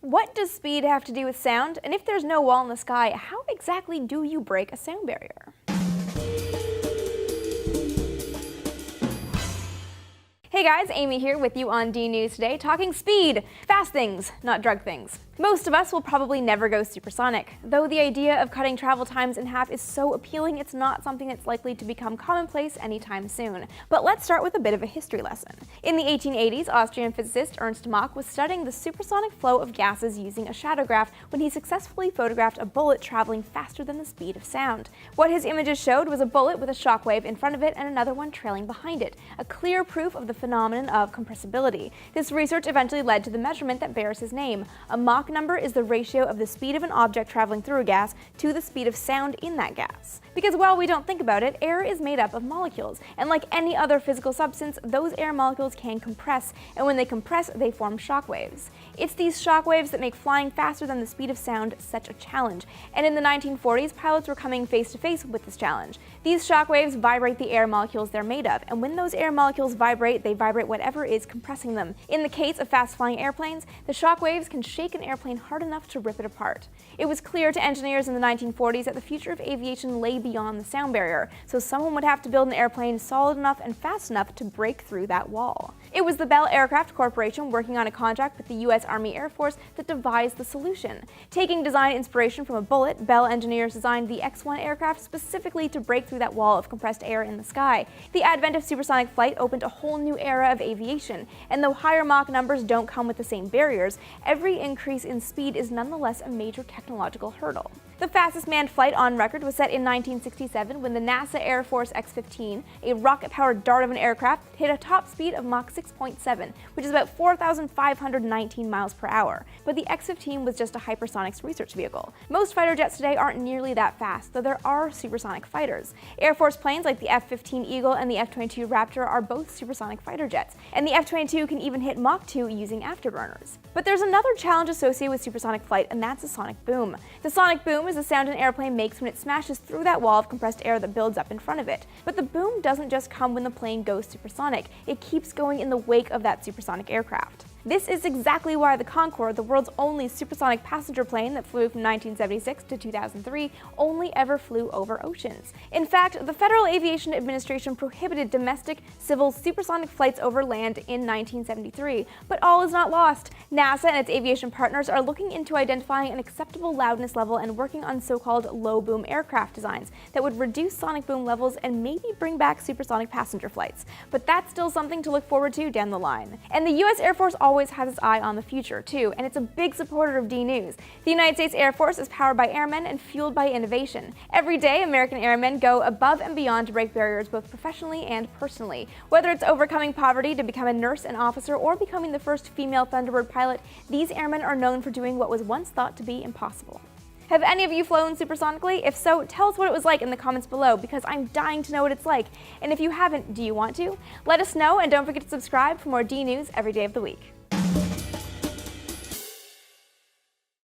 What does speed have to do with sound? And if there's no wall in the sky, how exactly do you break a sound barrier? Hey guys, Amy here with you on D News Today, talking speed. Fast things, not drug things. Most of us will probably never go supersonic. Though the idea of cutting travel times in half is so appealing, it's not something that's likely to become commonplace anytime soon. But let's start with a bit of a history lesson. In the 1880s, Austrian physicist Ernst Mach was studying the supersonic flow of gases using a shadowgraph when he successfully photographed a bullet traveling faster than the speed of sound. What his images showed was a bullet with a shockwave in front of it and another one trailing behind it, a clear proof of the phenomenon of compressibility. This research eventually led to the measurement that bears his name. A Mach number is the ratio of the speed of an object traveling through a gas to the speed of sound in that gas. Because while we don't think about it, air is made up of molecules, and like any other physical substance, those air molecules can compress, and when they compress, they form shock waves. It's these shock waves that make flying faster than the speed of sound such a challenge, and in the 1940s, pilots were coming face to face with this challenge. These shock waves vibrate the air molecules they're made of, and when those air molecules vibrate, they vibrate whatever is compressing them. In the case of fast-flying airplanes, the shock waves can shake an airplane hard enough to rip it apart. It was clear to engineers in the 1940s that the future of aviation lay beyond the sound barrier, so someone would have to build an airplane solid enough and fast enough to break through that wall. It was the Bell Aircraft Corporation working on a contract with the U.S. Army Air Force that devised the solution. Taking design inspiration from a bullet, Bell engineers designed the X-1 aircraft specifically to break through that wall of compressed air in the sky. The advent of supersonic flight opened a whole new era of aviation, and though higher Mach numbers don't come with the same barriers, every increase in speed is nonetheless a major technological hurdle. The fastest manned flight on record was set in 1967 when the NASA Air Force X-15, a rocket-powered dart of an aircraft, hit a top speed of Mach 6.7, which is about 4,519 miles per hour. But the X-15 was just a hypersonics research vehicle. Most fighter jets today aren't nearly that fast, though there are supersonic fighters. Air Force planes like the F-15 Eagle and the F-22 Raptor are both supersonic fighter jets, and the F-22 can even hit Mach 2 using afterburners. But there's another challenge associated with supersonic flight, and that's a sonic boom. The sonic boom is the sound an airplane makes when it smashes through that wall of compressed air that builds up in front of it. But the boom doesn't just come when the plane goes supersonic, it keeps going in the wake of that supersonic aircraft. This is exactly why the Concorde, the world's only supersonic passenger plane that flew from 1976 to 2003, only ever flew over oceans. In fact, the Federal Aviation Administration prohibited domestic, civil supersonic flights over land in 1973. But all is not lost. NASA and its aviation partners are looking into identifying an acceptable loudness level and working on so-called low-boom aircraft designs that would reduce sonic boom levels and maybe bring back supersonic passenger flights. But that's still something to look forward to down the line. And the U.S. Air Force always has its eye on the future, too, and it's a big supporter of D News. The United States Air Force is powered by airmen and fueled by innovation. Every day, American airmen go above and beyond to break barriers both professionally and personally. Whether it's overcoming poverty to become a nurse and officer or becoming the first female Thunderbird pilot, these airmen are known for doing what was once thought to be impossible. Have any of you flown supersonically? If so, tell us what it was like in the comments below, because I'm dying to know what it's like. And if you haven't, do you want to? Let us know, and don't forget to subscribe for more D News every day of the week.